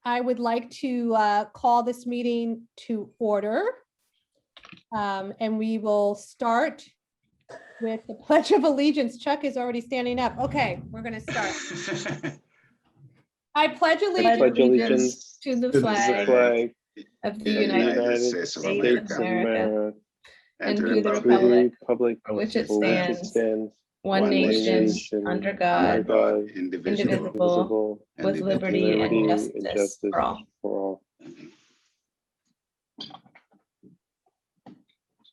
I would like to call this meeting to order. And we will start with the Pledge of Allegiance. Chuck is already standing up. Okay, we're going to start. I pledge allegiance to the flag of the United States of America and to the republic for which it stands, one nation, under God, indivisible, with liberty and justice for all.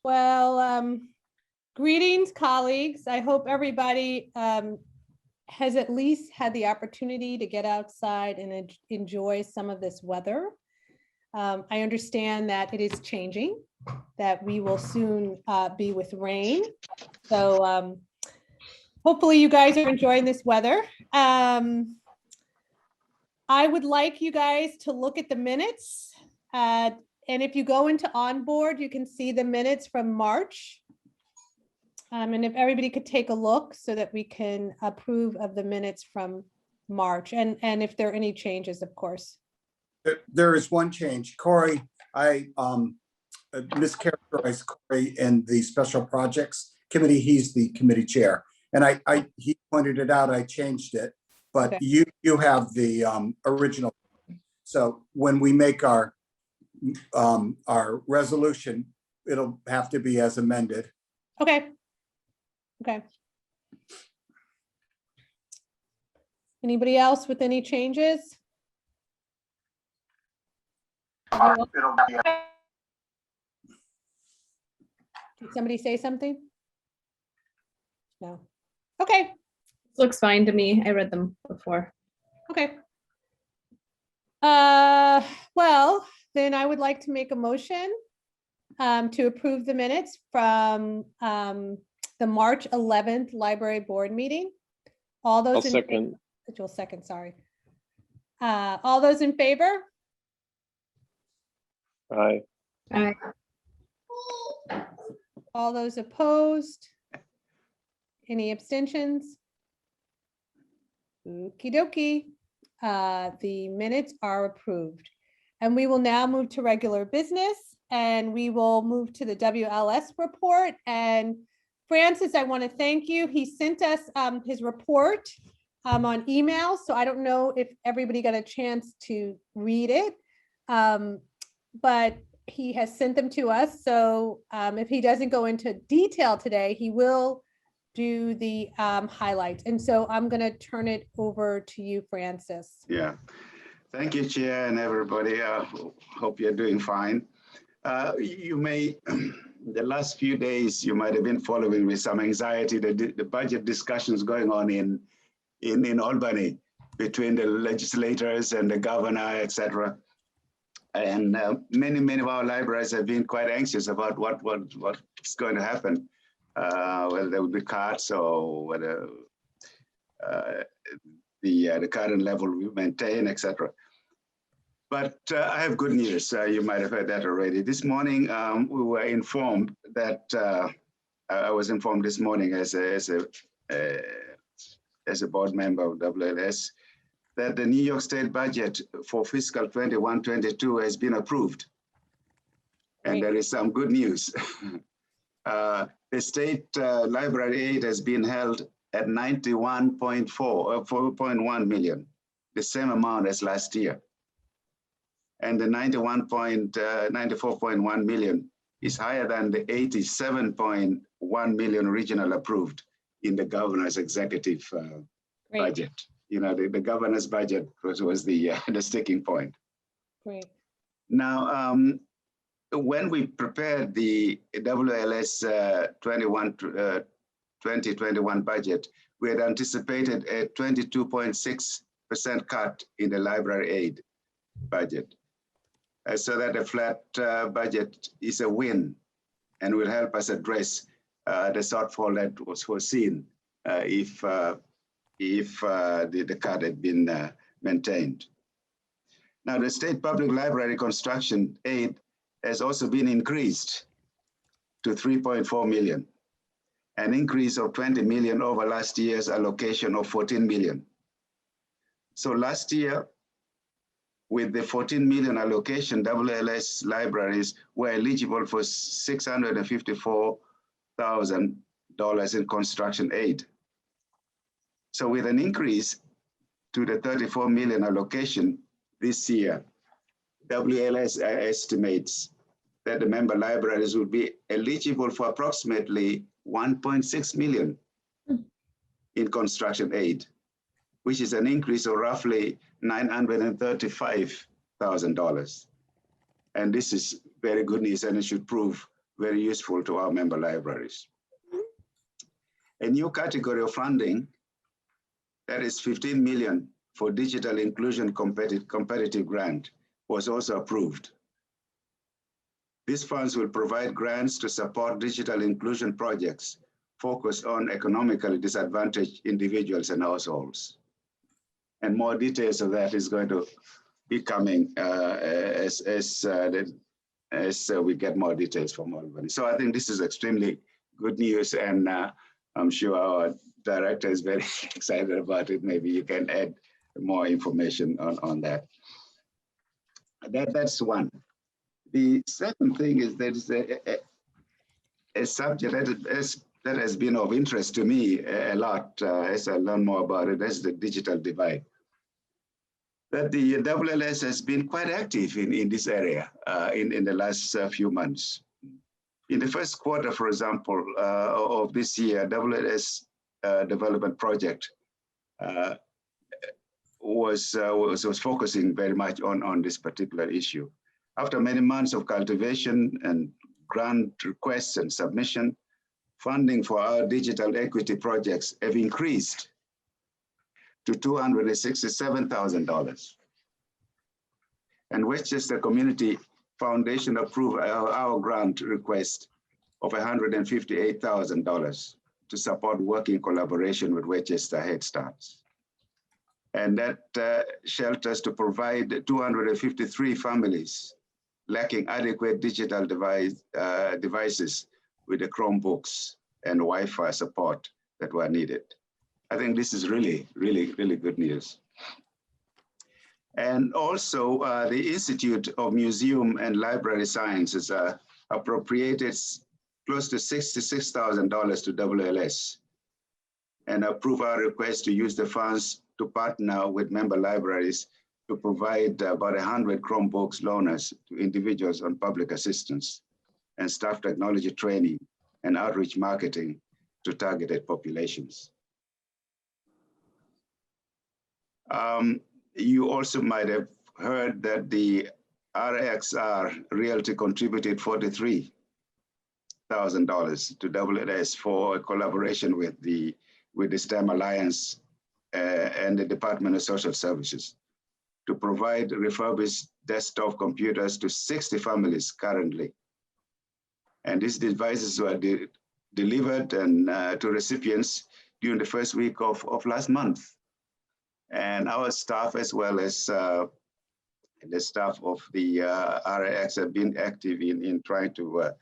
Well, greetings, colleagues. I hope everybody has at least had the opportunity to get outside and enjoy some of this weather. I understand that it is changing, that we will soon be with rain. So hopefully you guys are enjoying this weather. I would like you guys to look at the minutes. And if you go into onboard, you can see the minutes from March. And if everybody could take a look so that we can approve of the minutes from March and if there are any changes, of course. There is one change. Corey, I mischaracterized Corey in the Special Projects Committee. He's the committee chair. And he pointed it out, I changed it, but okay. You have the original. So when we make our resolution, it'll have to be as amended. Okay. Okay. Anybody else with any changes? Did somebody say something? No. Okay. Looks fine to me. I read them before. Okay. Well, then I would like to make a motion to approve the minutes from the March 11th library board meeting. All those I'll second. You'll second, sorry. All those in favor? Aye. Aye. All those opposed? Any abstentions? Okie dokie. The minutes are approved. And we will now move to regular business, and we will move to the WLS report. And Francis, I want to thank you. He sent us his report on email, so I don't know if everybody got a chance to read it, but he has sent them to us. So if he doesn't go into detail today, he will do the highlights. And so I'm going to turn it over to you, Francis. Yeah, thank you, Chair, and everybody. Hope you're doing fine. You may, the last few days, you might have been following with some anxiety the budget discussions going on in Albany between the legislators and the governor, etc. And many of our libraries have been quite anxious about what's going to happen, whether there will be cuts or whether the current level will maintain, etc. But I have good news. You might have heard that already. This morning, we were informed that I was informed this morning as a board member of WLS that the New York State budget for fiscal 21-22 has been approved, and there is some good news. The state library aid has been held at 91.1 million, the same amount as last year. And the 94.1 million is higher than the 87.1 million original approved in the governor's executive budget. You know, the governor's budget was the sticking point. Great. Now, when we prepared the WLS 2021 budget, we had anticipated a 22.6% cut in the library aid budget. So that a flat budget is a win and will help us address the shortfall that was foreseen if the cut had been maintained. Now, the state public library construction aid has also been increased to 3.4 million, an increase of 20 million over last year's allocation of 14 million. So last year, with the 14 million allocation, WLS libraries were eligible for $654,000 in construction aid. So with an increase to the 34 million allocation this year, WLS estimates that the member libraries will be eligible for approximately 1.6 million in construction aid, which is an increase of roughly $935,000. And this is very good news, and it should prove very useful to our member libraries. A new category of funding, that is 15 million for digital inclusion competitive grant, was also approved. These funds will provide grants to support digital inclusion projects focused on economically disadvantaged individuals and households. And more details of that is going to be coming as we get more details from everybody. So I think this is extremely good news, and I'm sure our director is very excited about it. Maybe you can add more information on that. That's one. The second thing is there is a subject that has been of interest to me a lot as I learn more about it. That's the digital divide. That the WLS has been quite active in this area in the last few months. In the first quarter, for example, of this year, WLS development project was focusing very much on this particular issue. After many months of cultivation and grant requests and submission, funding for our digital equity projects have increased to $267,000. And Westchester Community Foundation approved our grant request of $158,000 to support working collaboration with Westchester Head Starts. And that shelters to provide 253 families lacking adequate digital devices with the Chromebooks and Wi-Fi support that were needed. I think this is really, really, really good news. And also the Institute of Museum and Library Sciences appropriated close to $66,000 to WLS and approved our request to use the funds to partner with member libraries to provide about 100 Chromebooks loaners to individuals on public assistance and staff technology training and outreach marketing to targeted populations. You also might have heard that the RXR Realty contributed $43,000 to WLS for a collaboration with the STEM Alliance and the Department of Social Services to provide refurbished desktop computers to 60 families currently. And these devices were delivered and to recipients during the first week of last month. And our staff, as well as the staff of the RAX, have been active in trying to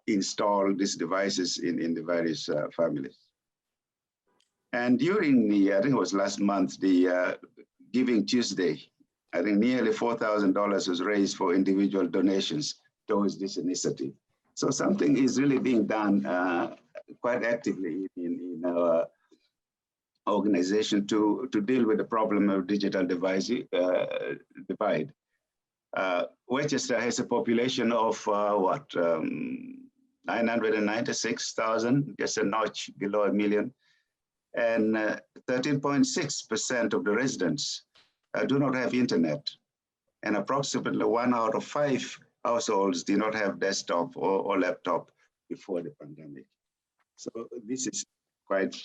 install these devices in the various families. And during the, I think it was last month, the Giving Tuesday, I think nearly $4,000 was raised for individual donations towards this initiative. So something is really being done quite actively in our organization to deal with the problem of digital divide. Westchester has a population of 996,000, just a notch below 1 million. And 13.6% of the residents do not have internet. And approximately 1 out of 5 households did not have desktop or laptop before the pandemic. So this is quite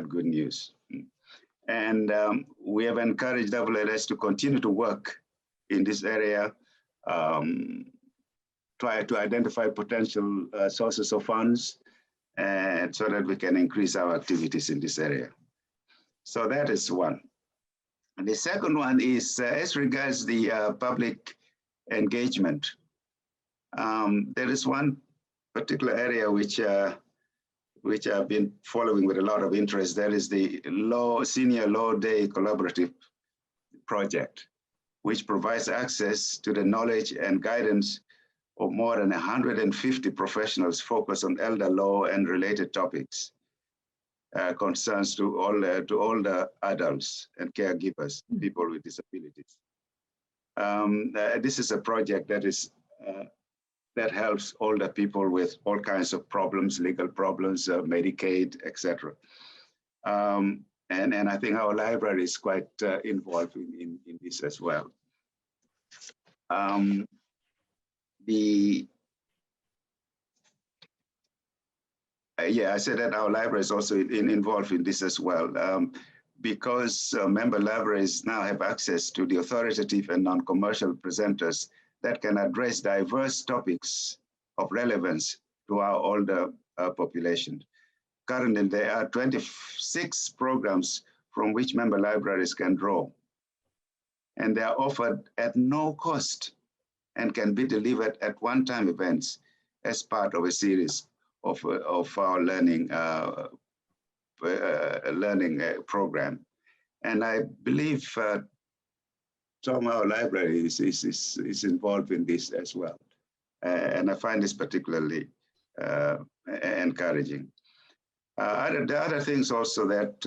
good news. And we have encouraged WLS to continue to work in this area, try to identify potential sources of funds, and so that we can increase our activities in this area. So that is one. And the second one is as regards the public engagement. There is one particular area which I've been following with a lot of interest. That is the Senior Law Day Collaborative project, which provides access to the knowledge and guidance of more than 150 professionals focused on elder law and related topics, concerns to all the adults and caregivers, people with disabilities. This is a project that is that helps older people with all kinds of problems, legal problems, Medicaid, etc. And I think our library is quite involved in this as well. Yeah, I said that our library is also involved in this as well, because member libraries now have access to the authoritative and non-commercial presenters that can address diverse topics of relevance to our older population. Currently, there are 26 programs from which member libraries can draw, and they are offered at no cost and can be delivered at one-time events as part of a series of our learning program. And I believe Tom, our library is involved in this as well. And I find this particularly encouraging. The other things also that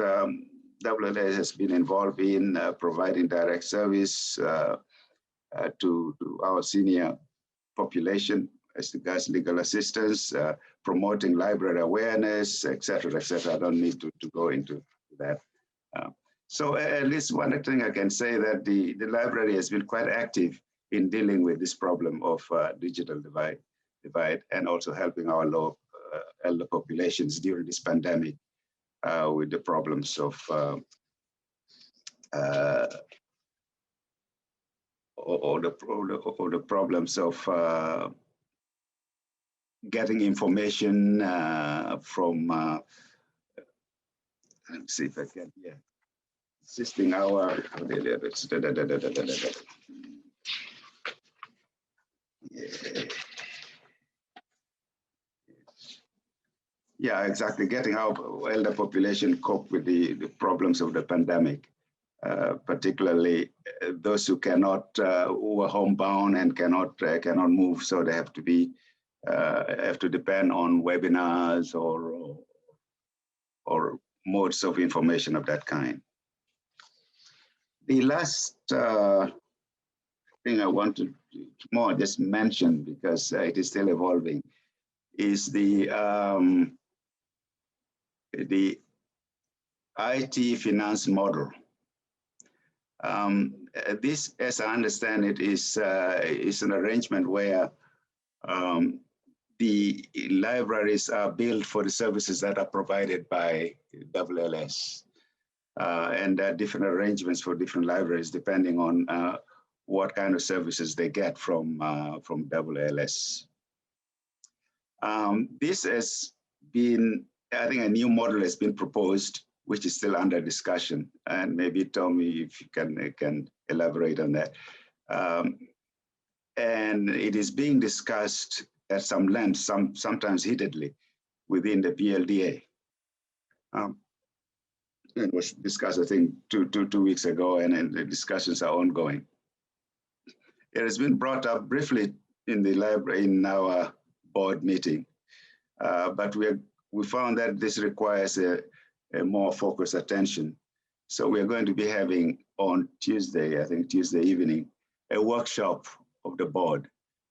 WLS has been involved in providing direct service to our senior population as regards legal assistance, promoting library awareness, et cetera, et cetera. I don't need to go into that. So at least one thing I can say that the library has been quite active in dealing with this problem of digital divide and also helping our low elder populations during this pandemic with the problems of the problems of getting information from, let me see if I can, yeah, assisting our, yeah, exactly, getting our elder population cope with the problems of the pandemic, particularly those who cannot, who are homebound and cannot move, so they have to be, have to depend on webinars or modes of information of that kind. The last thing I want to more just mention, because it is still evolving, is the IT finance model. This, as I understand it, is an arrangement where the libraries are billed for the services that are provided by WLS. And there are different arrangements for different libraries depending on what kind of services they get from WLS. This has been, I think a new model has been proposed, which is still under discussion. And maybe Tommy, if you can elaborate on that. And it is being discussed at some length, sometimes heatedly, within the PLDA. It was discussed, I think, two weeks ago, and the discussions are ongoing. It has been brought up briefly in the library in our board meeting, but we found that this requires a more focused attention. So we are going to be having on Tuesday, I think Tuesday evening, a workshop of the board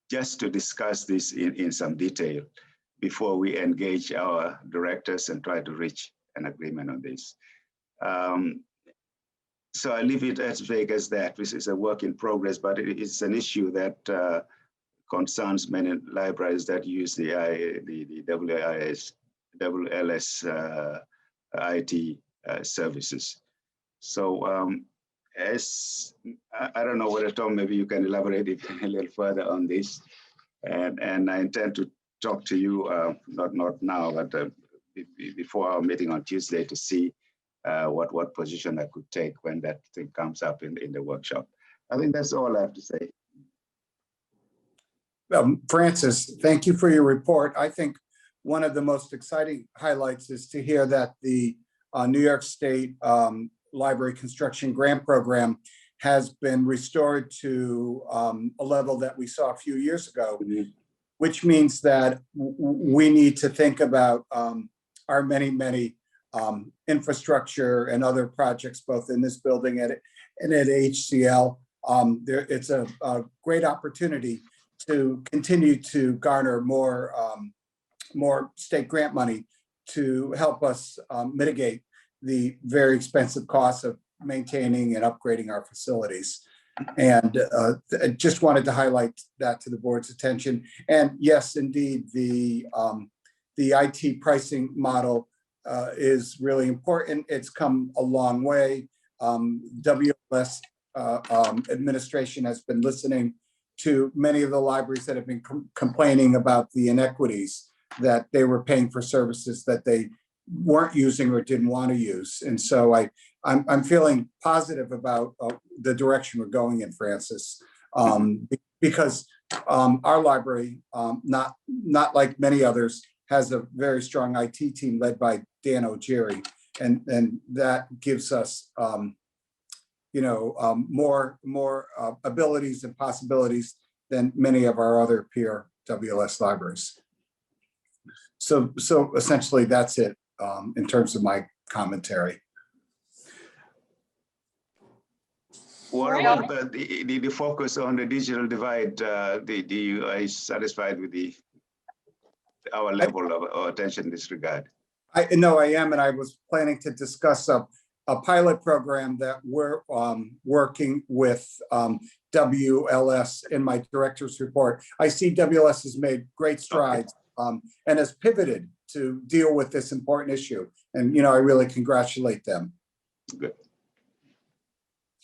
just to discuss this in some detail before we engage our directors and try to reach an agreement on this. So I leave it as vague as that. This is a work in progress, but it's an issue that concerns many libraries that use the WLS IT services. So as I don't know whether Tom, maybe you can elaborate a little further on this, and I intend to talk to you not now, but before our meeting on Tuesday to see what position I could take when that thing comes up in the workshop. I think that's all I have to say. Francis, thank you for your report. I think one of the most exciting highlights is to hear that the New York State Library Construction Grant Program has been restored to a level that we saw a few years ago, which means that we need to think about our many infrastructure and other projects, both in this building and at HCL. It's a great opportunity to continue to garner more state grant money to help us mitigate the very expensive costs of maintaining and upgrading our facilities. And I just wanted to highlight that to the board's attention. And yes, indeed, the IT pricing model is really important. It's come a long way. WLS administration has been listening to many of the libraries that have been complaining about the inequities that they were paying for services that they weren't using or didn't want to use. And so I'm feeling positive about the direction we're going in, Francis, because our library, not like many others, has a very strong IT team led by Dan O'Gerry, and that gives us more abilities and possibilities than many of our other peer WLS libraries. So essentially that's it in terms of my commentary. What about the focus on the digital divide? Are you satisfied with our level of attention in this regard? I am, and I was planning to discuss a pilot program that we're working with WLS in my director's report. I see WLS has made great strides and has pivoted to deal with this important issue. And, I really congratulate them. Good.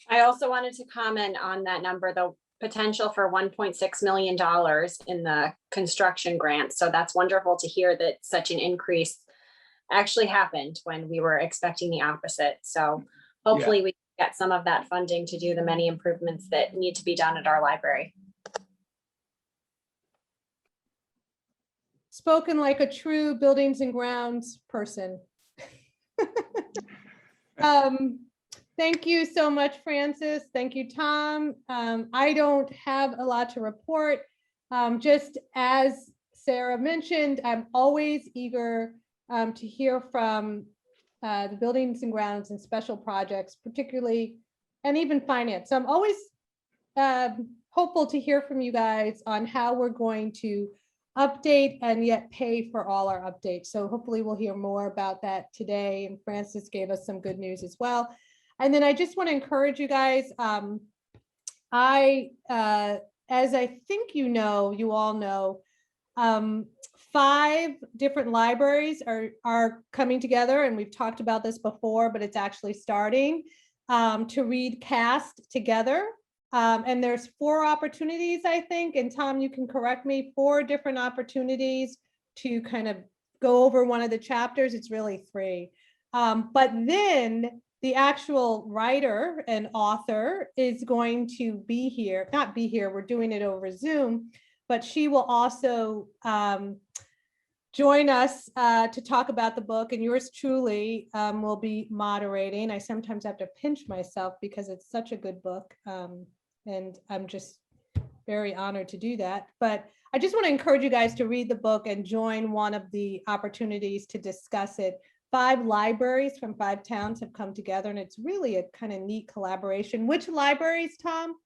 I also wanted to comment on that number, the potential for $1.6 million in the construction grant. So that's wonderful to hear that such an increase actually happened when we were expecting the opposite. So hopefully we get some of that funding to do the many improvements that need to be done at our library. Spoken like a true buildings and grounds person. Thank you so much, Francis. Thank you, Tom. I don't have a lot to report. Just as Sarah mentioned, I'm always eager to hear from the buildings and grounds and special projects, particularly, and even finance. So I'm always hopeful to hear from you guys on how we're going to update and yet pay for all our updates. So hopefully we'll hear more about that today. And Francis gave us some good news as well. And then I just want to encourage you guys. As I think you all know, 5 different libraries are coming together, and we've talked about this before, but it's actually starting to read CAST together. And there's 4 opportunities, I think, and Tom, you can correct me, 4 different opportunities to kind of go over one of the chapters. It's really 3. But then the actual writer and author is going to be here, not be here, we're doing it over Zoom, but she will also join us to talk about the book, and yours truly will be moderating. I sometimes have to pinch myself because it's such a good book, and I'm just very honored to do that. But I just want to encourage you guys to read the book and join one of the opportunities to discuss it. 5 libraries from 5 towns have come together, and it's really a kind of neat collaboration. Which libraries, Tom?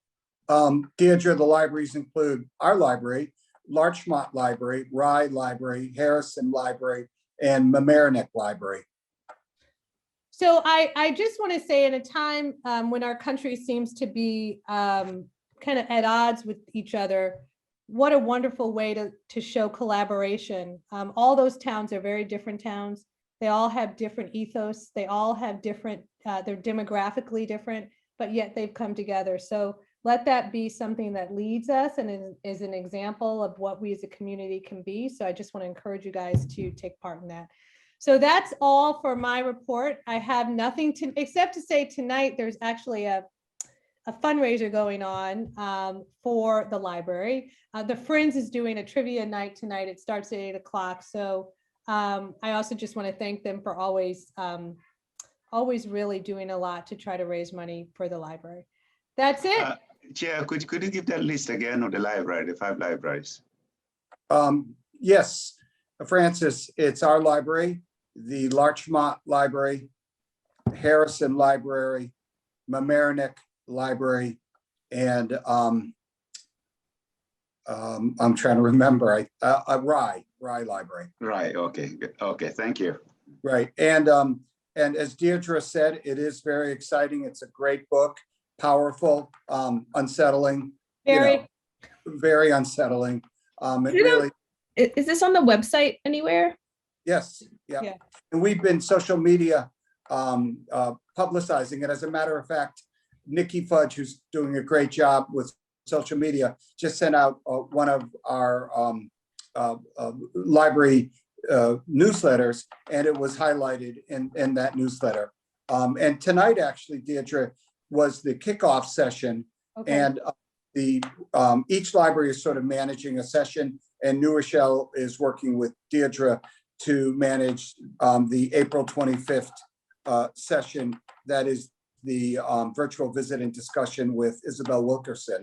Deirdre, the libraries include our library, Larchmont Library, Rye Library, Harrison Library, and Mamaroneck Library. So I just want to say, in a time when our country seems to be kind of at odds with each other, what a wonderful way to show collaboration. All those towns are very different towns. They all have different ethos. They all have different, they're demographically different, but yet they've come together. So let that be something that leads us and is an example of what we as a community can be. So I just want to encourage you guys to take part in that. So that's all for my report. I have nothing except to say tonight there's actually a fundraiser going on for the library. The Friends is doing a trivia night tonight. It starts at 8 o'clock. So I also just want to thank them for always really doing a lot to try to raise money for the library. That's it. Chair, could you give that list again of the library, the 5 libraries? Yes, Francis, it's our library, the Larchmont Library, Harrison Library, Mamaroneck Library, and I'm trying to remember, Rye Library. Right, okay, good. Okay, thank you. Right, and as Deirdre said, it is very exciting. It's a great book, powerful, unsettling, Very. very unsettling. It really. Is this on the website anywhere? Yes, yeah. Yeah. And we've been social media publicizing it. As a matter of fact, Nikki Fudge, who's doing a great job with social media, just sent out one of our library newsletters, and it was highlighted in that newsletter. And tonight, actually, Deirdre, was the kickoff session. Okay. And each library is sort of managing a session, and New Rochelle is working with Deirdre to manage the April 25th session. That is the virtual visit and discussion with Isabel Wilkerson,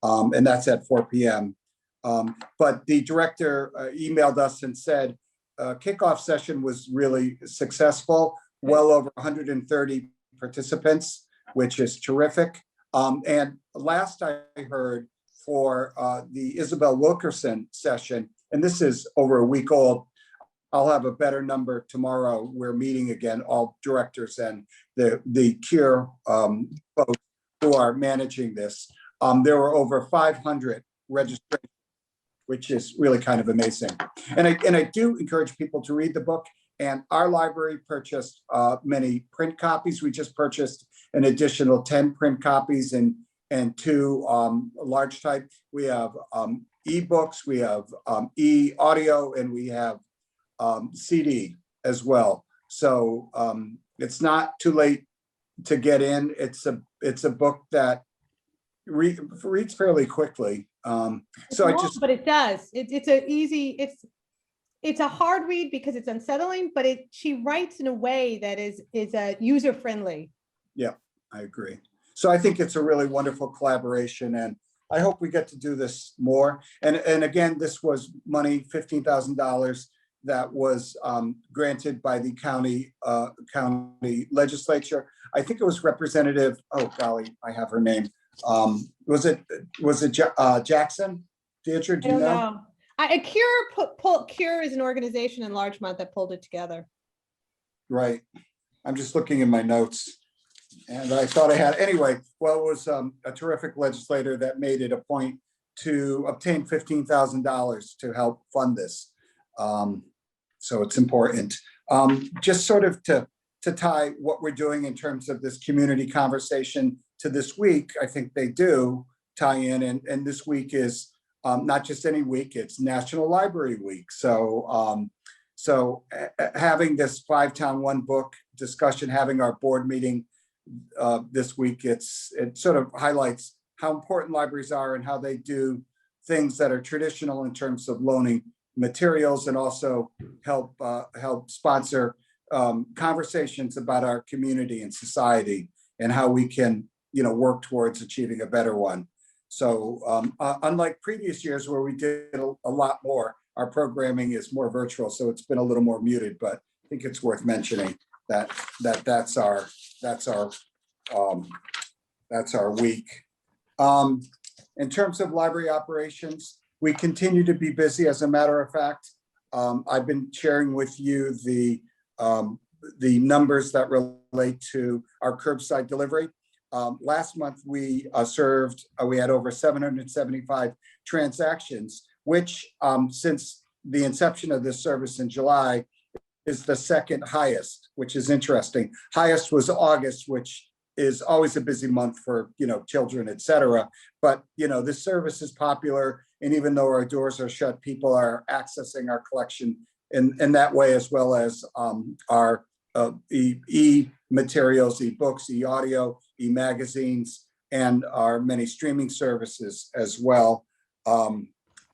and that's at 4 p.m. But the director emailed us and said kickoff session was really successful, well over 130 participants, which is terrific. And last I heard for the Isabel Wilkerson session, and this is over a week old, I'll have a better number tomorrow. We're meeting again, all directors and the CURE folks who are managing this. There were over 500 registrations, which is really kind of amazing. And I do encourage people to read the book. And our library purchased many print copies. We just purchased an additional 10 print copies and 2 large type. We have ebooks, we have e-audio, and we have CD as well. So it's not too late to get in. It's a book that reads fairly quickly. So but it does. It's a hard read because it's unsettling, but she writes in a way that is user friendly. Yeah, I agree. So I think it's a really wonderful collaboration, and I hope we get to do this more. And again, this was money, $15,000, that was granted by the county legislature. I think it was Representative, oh golly, I have her name. Was it Jackson? Deirdre, do you know? CURE is an organization in Larchmont that pulled it together. Right. I'm just looking in my notes, and I thought I had, anyway, well, it was a terrific legislator that made it a point to obtain $15,000 to help fund this. So it's important. Just sort of to tie what we're doing in terms of this community conversation to this week, I think they do tie in, and this week is not just any week, it's National Library Week. So having this 5-town 1 book discussion, having our board meeting this week, it sort of highlights how important libraries are and how they do things that are traditional in terms of loaning materials, and also help sponsor conversations about our community and society and how we can work towards achieving a better one. So unlike previous years where we did a lot more, our programming is more virtual, so it's been a little more muted, but I think it's worth mentioning that's our week. In terms of library operations, we continue to be busy. As a matter of fact, I've been sharing with you the numbers that relate to our curbside delivery. Last month, we had over 775 transactions, which since the inception of this service in July is the second highest, which is interesting. Highest was August, which is always a busy month for children, et cetera. But this service is popular, and even though our doors are shut, people are accessing our collection in that way, as well as our e-materials, e-books, e-audio, e-magazines, and our many streaming services as well.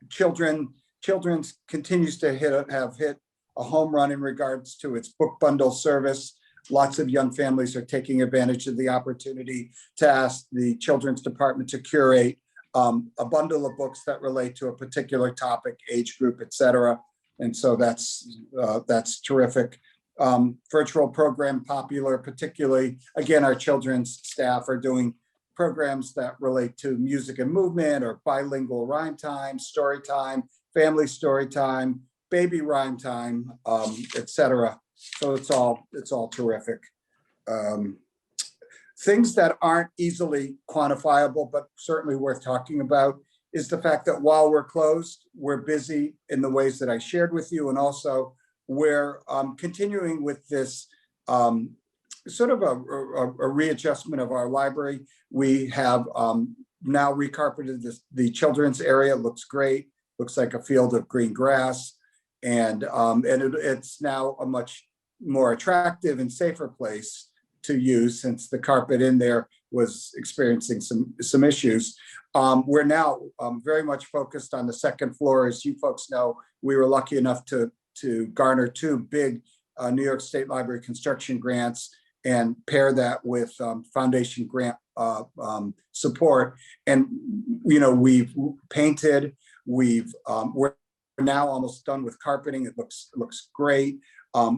Children's continues to have hit a home run in regards to its book bundle service. lots of young families are taking advantage of the opportunity to ask the children's department to curate a bundle of books that relate to a particular topic, age group, et cetera. And so that's terrific. Virtual program popular, particularly, again, our children's staff are doing programs that relate to music and movement or bilingual rhyme time, story time, family story time, baby rhyme time, et cetera. So it's all terrific. Things that aren't easily quantifiable, but certainly worth talking about, is the fact that while we're closed, we're busy in the ways that I shared with you. And also we're continuing with this sort of a readjustment of our library. We have now recarpeted the children's area. It looks great. Looks like a field of green grass. And it's now a much more attractive and safer place to use, since the carpet in there was experiencing some issues. We're now very much focused on the second floor. As you folks know, we were lucky enough to garner 2 big New York State Library construction grants and pair that with foundation grant support. And we've painted. We're now almost done with carpeting. It looks great.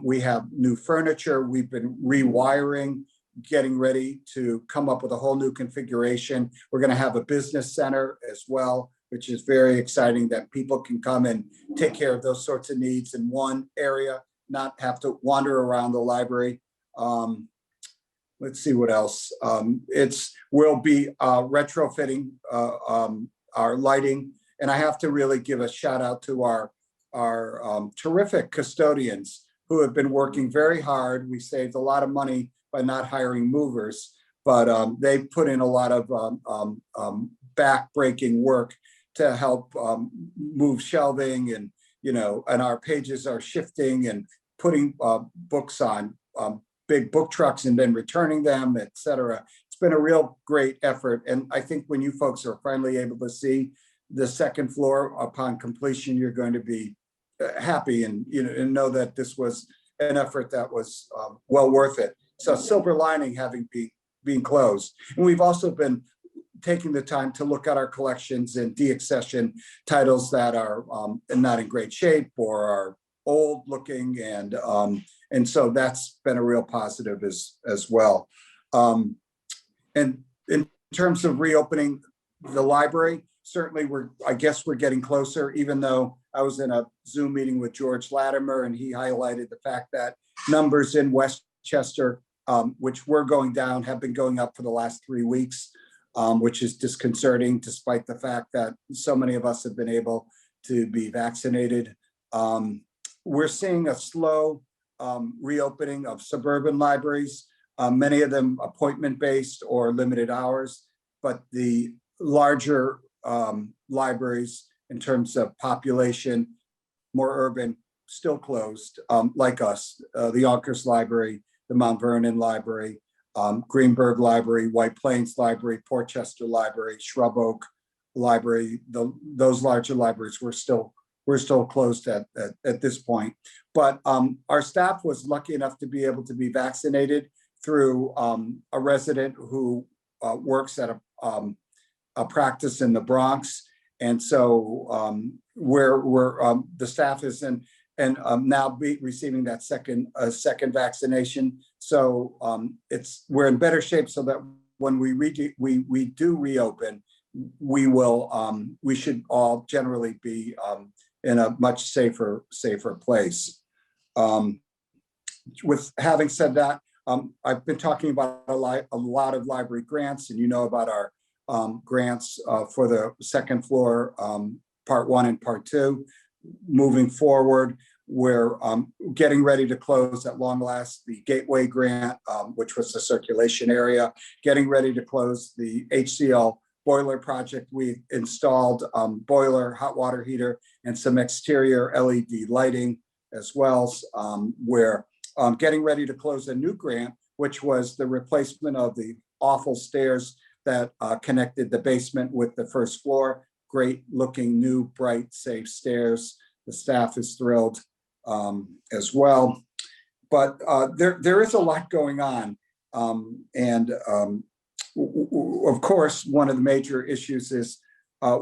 We have new furniture. We've been rewiring, getting ready to come up with a whole new configuration. We're going to have a business center as well, which is very exciting, that people can come and take care of those sorts of needs in one area, not have to wander around the library. Let's see what else. We'll be retrofitting our lighting. And I have to really give a shout out to our terrific custodians who have been working very hard. We saved a lot of money by not hiring movers, but they put in a lot of back-breaking work to help move shelving, and and our pages are shifting and putting books on big book trucks and then returning them, et cetera. It's been a real great effort. And I think when you folks are finally able to see the second floor upon completion, you're going to be happy and know that this was an effort that was well worth it. So silver lining having being closed. And we've also been taking the time to look at our collections and deaccession titles that are not in great shape or are old looking, and so that's been a real positive as well. And in terms of reopening the library, certainly I guess we're getting closer, even though I was in a Zoom meeting with George Latimer and he highlighted the fact that numbers in Westchester, which were going down, have been going up for the last 3 weeks, which is disconcerting, despite the fact that so many of us have been able to be vaccinated. We're seeing a slow reopening of suburban libraries, many of them appointment-based or limited hours, but the larger libraries in terms of population, more urban, still closed, like us, the Yonkers Library, the Mount Vernon Library, Greenberg Library, White Plains Library, Portchester Library, Shrub Oak Library. Those larger libraries we're still closed at this point. But our staff was lucky enough to be able to be vaccinated through a resident who works at a practice in the Bronx. And so the staff is in and now receiving that second vaccination. So we're in better shape so that when we do reopen, we should all generally be in a much safer place. With having said that, I've been talking about a lot of library grants, and about our grants for the second floor, part 1 and part 2. Moving forward, we're getting ready to close at long last the Gateway grant, which was the circulation area, getting ready to close the HCL boiler project. We installed boiler, hot water heater, and some exterior LED lighting as well. We're getting ready to close a new grant, which was the replacement of the awful stairs that connected the basement with the first floor. Great looking, new, bright, safe stairs. The staff is thrilled as well. But there is a lot going on. Of course, one of the major issues is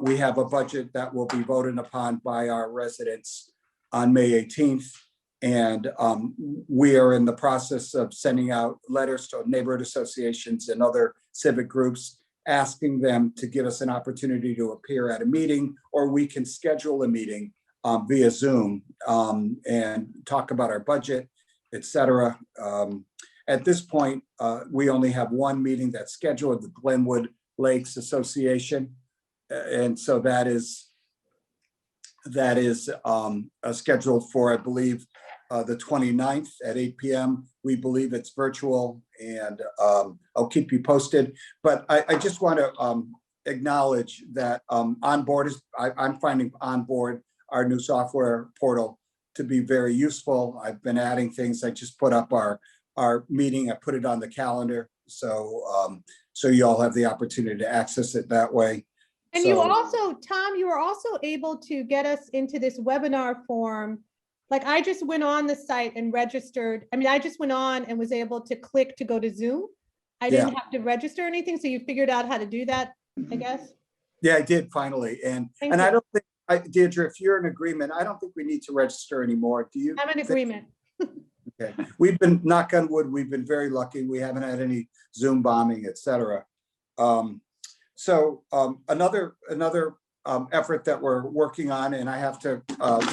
we have a budget that will be voted upon by our residents on May 18th. And we are in the process of sending out letters to neighborhood associations and other civic groups, asking them to give us an opportunity to appear at a meeting, or we can schedule a meeting via Zoom and talk about our budget, et cetera. At this point, we only have one meeting that's scheduled, the Glenwood Lakes Association. And so that is scheduled for, I believe, the 29th at 8 p.m. We believe it's virtual, and I'll keep you posted. But I just want to acknowledge that Onboard I'm finding Onboard, our new software portal, to be very useful. I've been adding things. I just put up our meeting. I put it on the calendar, so you all have the opportunity to access it that way. And you also, Tom, you were also able to get us into this webinar form. Like, I just went on the site and registered. I mean, I just went on and was able to click to go to Zoom. I didn't have to register anything. So you figured out how to do that, I guess? Yeah, I did finally. And I don't think, Deirdre, if you're in agreement, I don't think we need to register anymore. Do you? I'm in agreement. Okay. We've been, knock on wood, we've been very lucky. We haven't had any Zoom bombing, et cetera. Another effort that we're working on, and I have to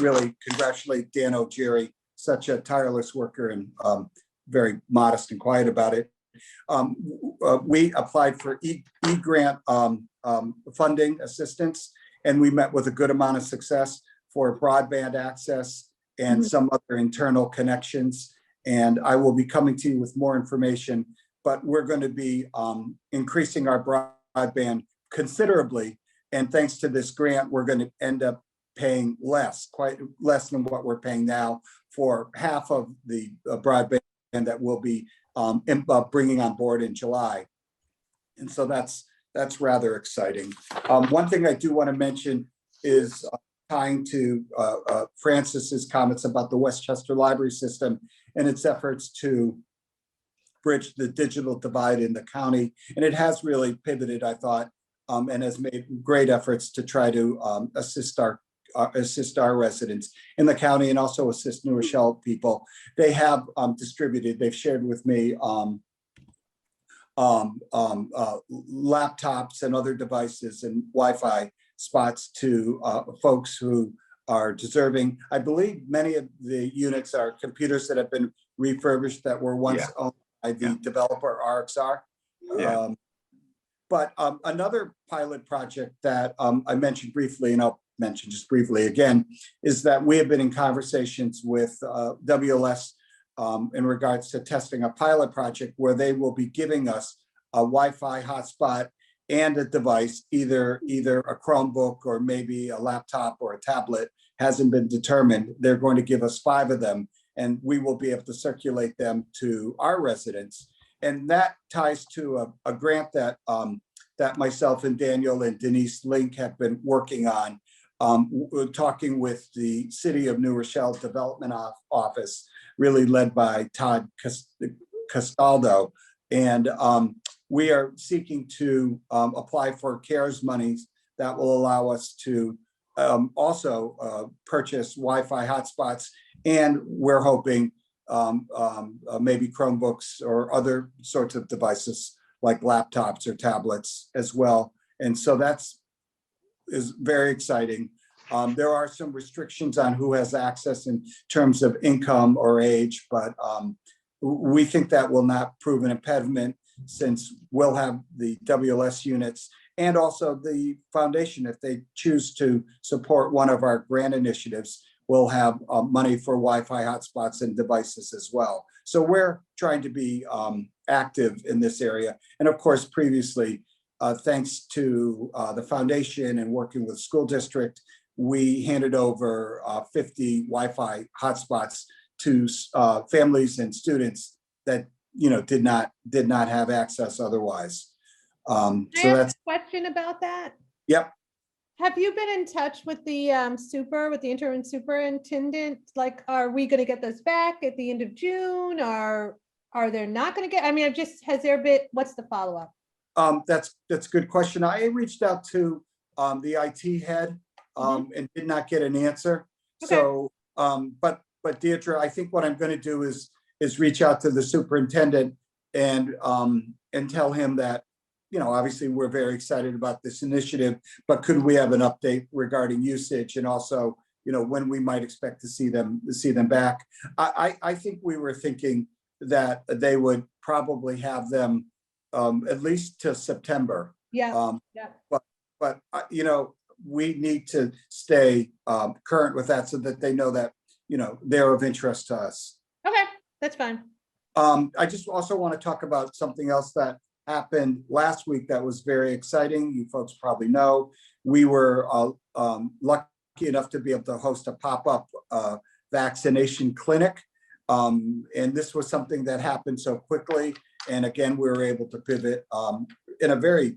really congratulate Dan O'Gerry, such a tireless worker and very modest and quiet about it. We applied for e-grant funding assistance, and we met with a good amount of success for broadband access and some other internal connections. And I will be coming to you with more information, but we're going to be increasing our broadband considerably. And thanks to this grant, we're going to end up paying quite less than what we're paying now for half of the broadband that we'll be bringing on board in July. And so that's rather exciting. One thing I do want to mention is tying to Francis's comments about the Westchester Library System and its efforts to bridge the digital divide in the county. And it has really pivoted, I thought, and has made great efforts to try to assist our residents in the county and also assist New Rochelle people. They have distributed, they've shared with me laptops and other devices and Wi-Fi spots to folks who are deserving. I believe many of the units are computers that have been refurbished that were once owned by the developer RXR. But another pilot project that I mentioned briefly, and I'll mention just briefly again, is that we have been in conversations with WLS in regards to testing a pilot project where they will be giving us a Wi-Fi hotspot and a device, either a Chromebook or maybe a laptop or a tablet, hasn't been determined. They're going to give us 5 of them, and we will be able to circulate them to our residents. And that ties to a grant that that myself and Daniel and Denise Link have been working on, talking with the City of New Rochelle Development Office, really led by Todd Castaldo. And we are seeking to apply for CARES monies that will allow us to also purchase Wi-Fi hotspots, and we're hoping maybe Chromebooks or other sorts of devices like laptops or tablets as well. And so is very exciting. There are some restrictions on who has access in terms of income or age, but we think that will not prove an impediment, since we'll have the WLS units and also the foundation, if they choose to support one of our grant initiatives, we'll have money for Wi-Fi hotspots and devices as well. So we're trying to be active in this area. And of course, previously, thanks to the foundation and working with school district, we handed over 50 Wi-Fi hotspots to families and students that did not have access otherwise. Can I ask a question about that? Yep. Have you been in touch with the with the interim superintendent? Like, are we going to get those back at the end of June, or are they not going to get? I mean, has there been? What's the follow up? That's a good question. I reached out to the IT head and did not get an answer. Okay. So, but Deirdre, I think what I'm going to do is reach out to the superintendent and tell him that, you know, obviously we're very excited about this initiative, but could we have an update regarding usage, and also, you know, when we might expect to see them back. I think we were thinking that they would probably have them at least till September. Yeah. But you know, we need to stay current with that so that they know that, you know, they're of interest to us. Okay, that's fine. I just also want to talk about something else that happened last week that was very exciting. You folks probably know we were lucky enough to be able to host a pop-up vaccination clinic. And this was something that happened so quickly. And again, we were able to pivot in a very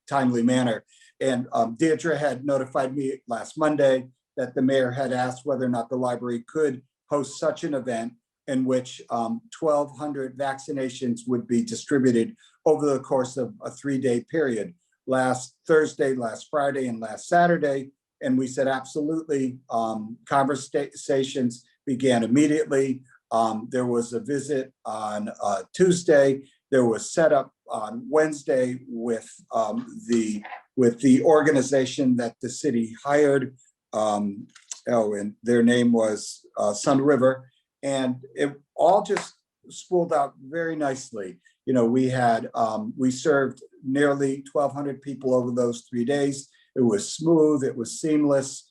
timely manner. And Deirdre had notified me last Monday that the mayor had asked whether or not the library could host such an event in which 1,200 vaccinations would be distributed over the course of a 3-day period, last Thursday, last Friday, and last Saturday. And we said, absolutely. Conversations began immediately. There was a visit on Tuesday. There was set up on Wednesday with the organization that the city hired. And their name was Sun River. And it all just spooled out very nicely. You know, we served nearly 1,200 people over those 3 days. It was smooth, it was seamless.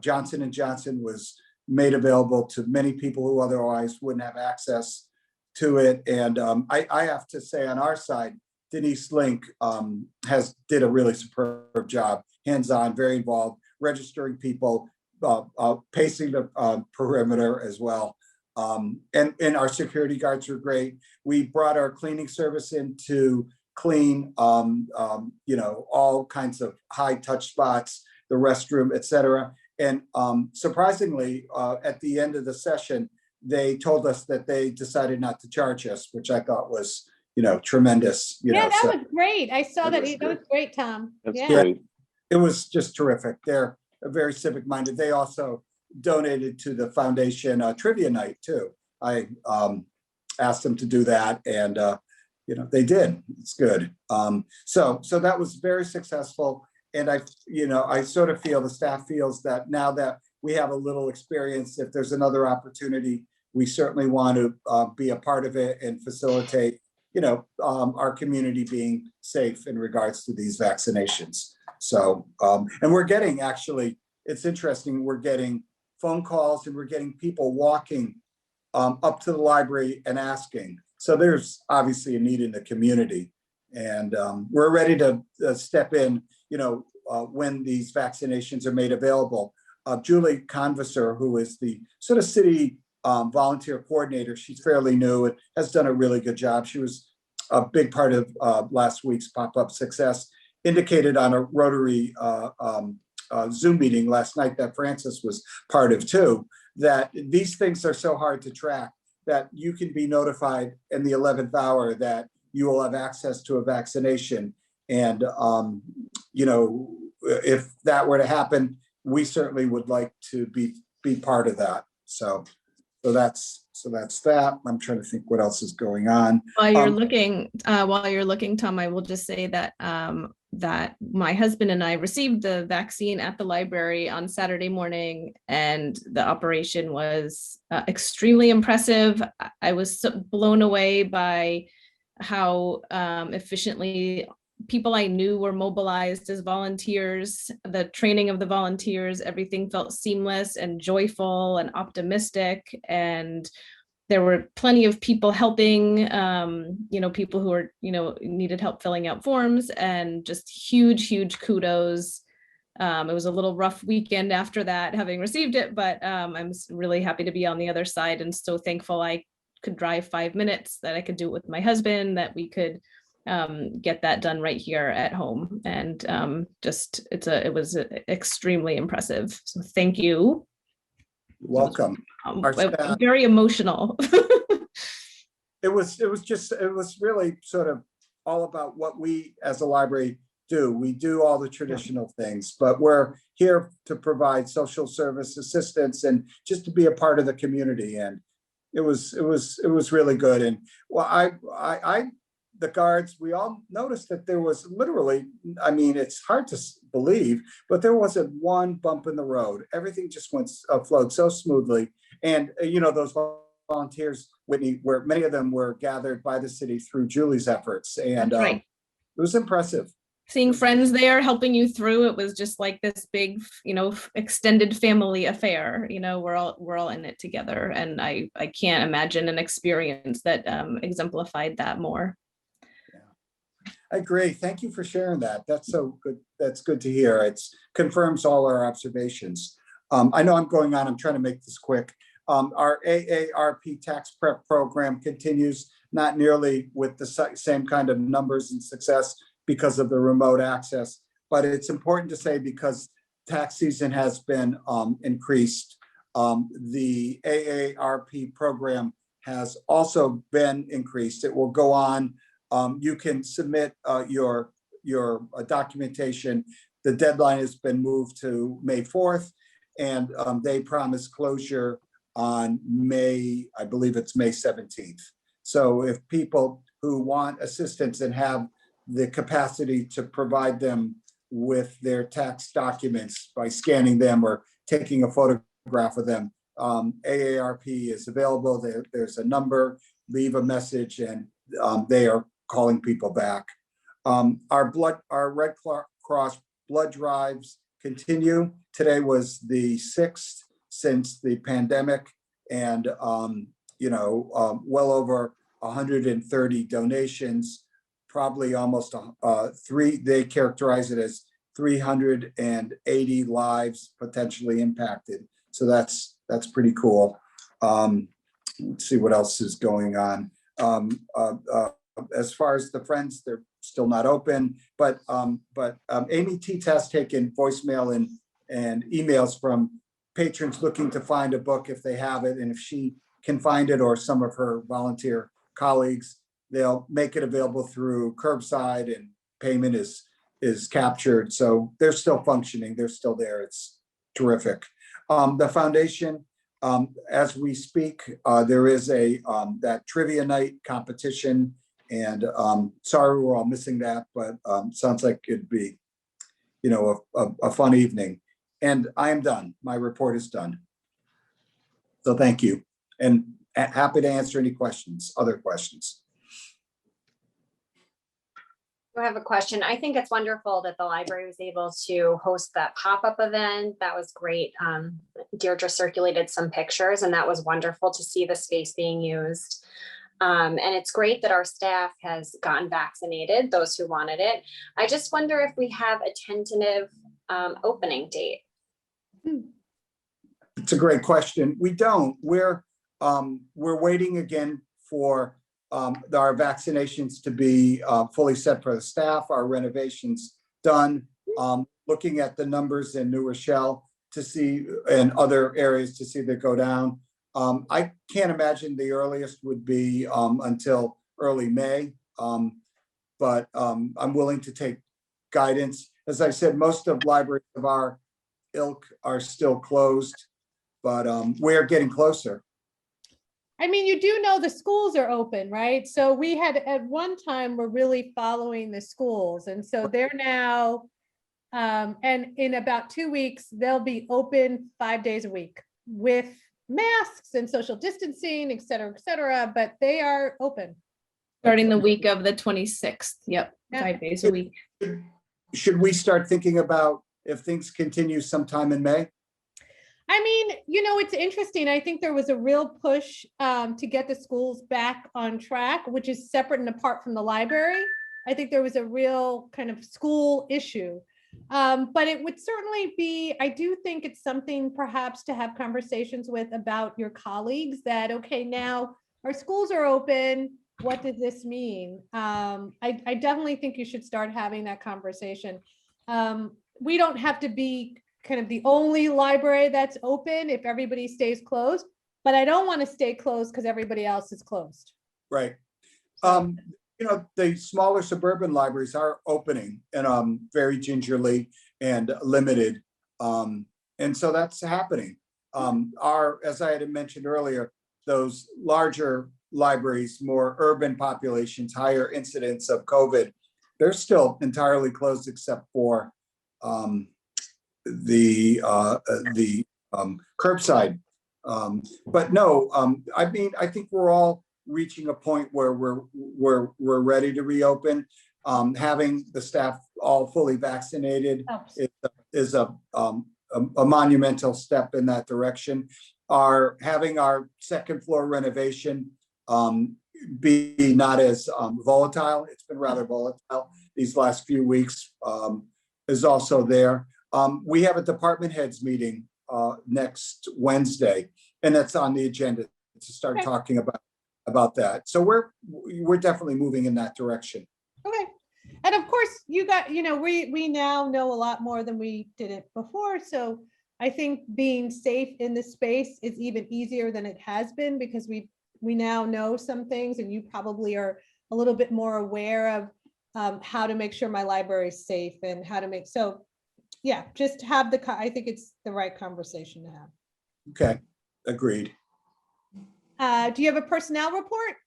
Johnson & Johnson was made available to many people who otherwise wouldn't have access to it. And I have to say, on our side, Denise Link did a really superb job, hands-on, very involved, registering people, pacing the perimeter as well. And our security guards were great. We brought our cleaning service in to clean, you know, all kinds of high touch spots, the restroom, et cetera. And surprisingly, at the end of the session, they told us that they decided not to charge us, which I thought was, you know, tremendous. That was great. I saw that. That was great, Tom. That's great. It was just terrific. They're very civic minded. They also donated to the foundation trivia night too. I asked them to do that, and you know, they did. It's good. So that was very successful. And I sort of feel, the staff feels that now that we have a little experience, if there's another opportunity, we certainly want to be a part of it and facilitate, you know, our community being safe in regards to these vaccinations. So, and we're getting, actually, it's interesting, we're getting phone calls and we're getting people walking up to the library and asking. So there's obviously a need in the community, and we're ready to step in, you know, when these vaccinations are made available. Julie Converser, who is the sort of city volunteer coordinator, she's fairly new and has done a really good job. She was a big part of last week's pop-up success, indicated on a Rotary Zoom meeting last night that Francis was part of too, that these things are so hard to track that you can be notified in the 11th hour that you will have access to a vaccination. And, you know, if that were to happen, we certainly would like to be part of that. So that's that. I'm trying to think what else is going on. While you're looking, Tom, I will just say that that my husband and I received the vaccine at the library on Saturday morning, and the operation was extremely impressive. I was so blown away by how efficiently people I knew were mobilized as volunteers. The training of the volunteers, everything felt seamless and joyful and optimistic. And there were plenty of people helping, you know, people who were, you know, needed help filling out forms, and just huge kudos. It was a little rough weekend after that, having received it, but I'm really happy to be on the other side, and so thankful I could drive 5 minutes, that I could do it with my husband, that we could get that done right here at home. And it was extremely impressive. So thank you. Welcome. Our staff, very emotional. it was really sort of all about what we as a library do. We do all the traditional things, but we're here to provide social service assistance and just to be a part of the community. And it was really good. And well, the guards, we all noticed that there was literally, I mean, it's hard to believe, but there wasn't one bump in the road. Everything just flowed so smoothly. And those volunteers, Whitney, where many of them were gathered by the city through Julie's efforts, and right. It was impressive. Seeing friends there helping you through it was just like this big, extended family affair. We're all in it together, and I can't imagine an experience that exemplified that more. Yeah, I agree. Thank you for sharing that. That's so good. That's good to hear. It confirms all our observations. I know I'm going on. I'm trying to make this quick. Our AARP tax prep program continues, not nearly with the same kind of numbers and success because of the remote access, but it's important to say because tax season has been increased, the AARP program has also been increased. It will go on. You can submit your documentation. The deadline has been moved to May 4th, and they promise closure on I believe it's May 17th. So if people who want assistance and have the capacity to provide them with their tax documents by scanning them or taking a photograph of them, AARP is available. There's a number, leave a message, and they are calling people back. Our Red Cross blood drives continue. Today was the 6th since the pandemic, and well over 130 donations, probably almost they characterize it as 380 lives potentially impacted. So that's pretty cool. Let's see what else is going on. As far as the Friends, they're still not open, but Amy Teets has taken voicemail and emails from patrons looking to find a book if they have it, and if she can find it or some of her volunteer colleagues, they'll make it available through curbside, and payment is captured. So they're still functioning. They're still there. It's terrific. The foundation, as we speak, there is that trivia night competition, and sorry we're all missing that, but sounds like it'd be, a fun evening. And I am done. My report is done. So thank you, and happy to answer any questions, other questions. I have a question. I think it's wonderful that the library was able to host that pop-up event. That was great. Deirdre circulated some pictures, and that was wonderful to see the space being used. And it's great that our staff has gotten vaccinated, those who wanted it. I just wonder if we have a tentative opening date. It's a great question. We don't. We're waiting again for our vaccinations to be fully set for the staff, our renovations done, looking at the numbers in New Rochelle to see, and other areas to see that go down. I can't imagine the earliest would be until early May, but I'm willing to take guidance. As I said, most of libraries of our ilk are still closed, but we're getting closer. I mean, you do know the schools are open, right? So we had at one time, we're really following the schools. And so they're now, and in about 2 weeks, they'll be open 5 days a week with masks and social distancing, et cetera, but they are open. Starting the week of the 26th. Yep, 5 days a week. Should we start thinking about if things continue sometime in May? I mean, it's interesting. I think there was a real push to get the schools back on track, which is separate and apart from the library. I think there was a real kind of school issue. But it would certainly be, I do think it's something perhaps to have conversations with about your colleagues that, okay, now our schools are open. what does this mean? I definitely think you should start having that conversation. We don't have to be kind of the only library that's open if everybody stays closed, but I don't want to stay closed because everybody else is closed. Right. You know, the smaller suburban libraries are opening and very gingerly and limited. And so that's happening. As I had mentioned earlier, those larger libraries, more urban populations, higher incidence of COVID, they're still entirely closed except for the curbside. But no, I mean, I think we're all reaching a point where we're ready to reopen. Having the staff all fully vaccinated is a monumental step in that direction. Having our second floor renovation be not as volatile. It's been rather volatile these last few weeks, is also there. We have a department heads meeting next Wednesday, and that's on the agenda to start talking about that. So we're definitely moving in that direction. Okay. And of course, you know, we now know a lot more than we did it before. So I think being safe in the space is even easier than it has been, because we now know some things, and you probably are a little bit more aware of how to make sure my library is safe and how to make, so yeah, just have I think it's the right conversation to have. Okay, agreed. Do you have a personnel report?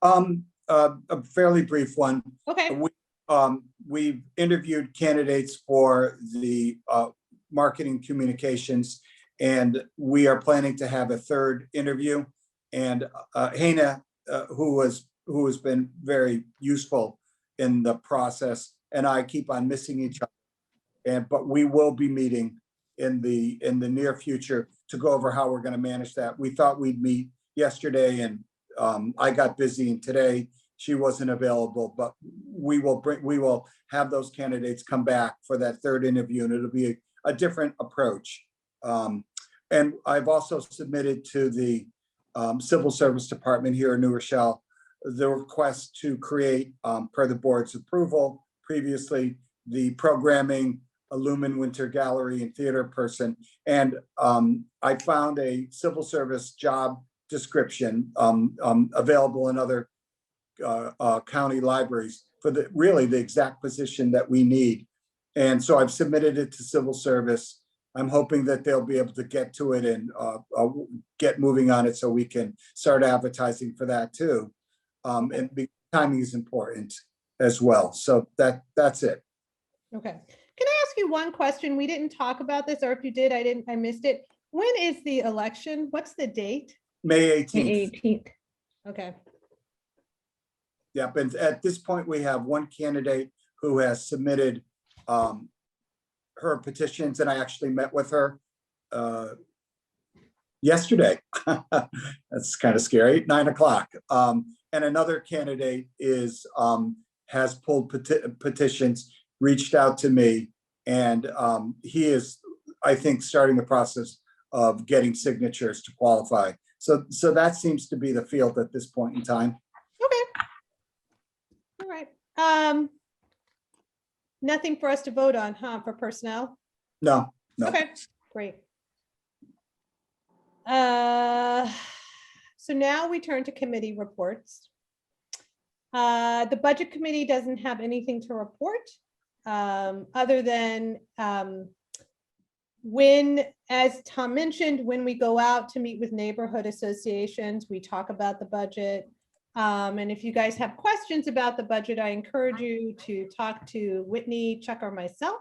A fairly brief one. Okay. We've interviewed candidates for the marketing communications, and we are planning to have a third interview. And Hannah, who has been very useful in the process, and I keep on missing each other. But we will be meeting in the near future to go over how we're going to manage that. We thought we'd meet yesterday, and I got busy, and today she wasn't available. But we will have those candidates come back for that third interview, and it'll be a different approach. And I've also submitted to the Civil Service Department here in New Rochelle the request to create, per the board's approval previously, the programming, Lumen Winter Gallery and theater person. And I found a civil service job description available in other county libraries for really the exact position that we need. And so I've submitted it to civil service. I'm hoping that they'll be able to get to it and get moving on it so we can start advertising for that too. And timing is important as well. So that's it. Okay. Can I ask you one question? We didn't talk about this, or if you did, I missed it. When is the election? What's the date? May 18th. May 18th. Okay. Yeah, but at this point, we have one candidate who has submitted her petitions, and I actually met with her yesterday. That's kind of scary, 9 o'clock. And another candidate has pulled petitions, reached out to me, and he is, I think, starting the process of getting signatures to qualify. So that seems to be the field at this point in time. Okay. All right. Nothing for us to vote on, huh, for personnel? No. Okay, great. So now we turn to committee reports. The budget committee doesn't have anything to report other than as Tom mentioned, when we go out to meet with neighborhood associations, we talk about the budget. And if you guys have questions about the budget, I encourage you to talk to Whitney, Chuck, or myself.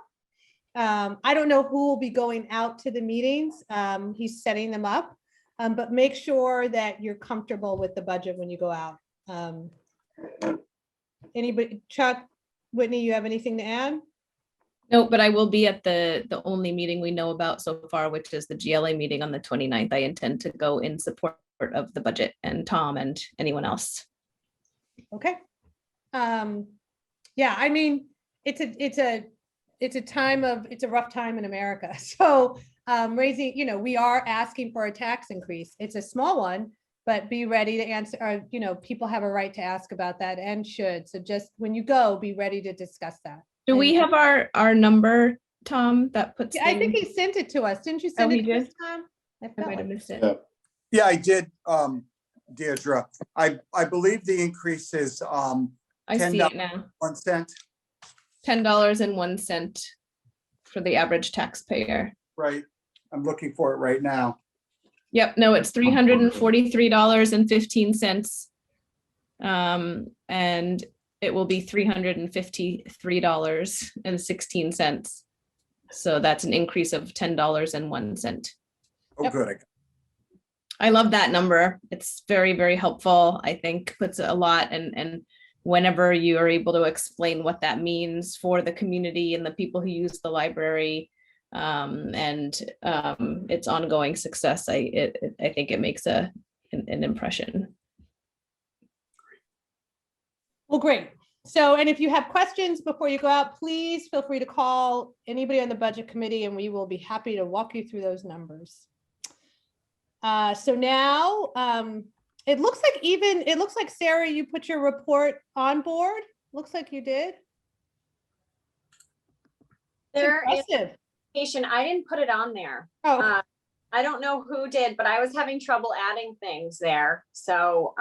I don't know who will be going out to the meetings. He's setting them up, but make sure that you're comfortable with the budget when you go out. Anybody, Chuck, Whitney, you have anything to add? No, but I will be at the only meeting we know about so far, which is the GLA meeting on the 29th. I intend to go in support of the budget and Tom and anyone else. Okay. Yeah, I mean, it's a rough time in America. So raising, we are asking for a tax increase. It's a small one, but be ready to answer, or, you know, people have a right to ask about that and should. So just when you go, be ready to discuss that. Do we have our number, Tom, that puts? Yeah, I think he sent it to us. Didn't you send it to us, Tom? I might have missed it. Yeah. Yeah, I did, Deirdre. I believe the increase is I see it now. $10.01. $10.01 for the average taxpayer. Right. I'm looking for it right now. Yep, no, it's $343.15. And it will be $353.16. So that's an increase of $10.01. Oh, Yep. good. I love that number. It's very, very helpful. I think puts a lot, and whenever you are able to explain what that means for the community and the people who use the library, and its ongoing success, I think it makes an impression. Well, great. So, and if you have questions before you go out, please feel free to call anybody on the budget committee and we will be happy to walk you through those numbers. So now it looks like Sarah, you put your report on board. Looks like you did. There is Impressive. I didn't put it on there. Oh, I don't know who did, but I was having trouble adding things there. So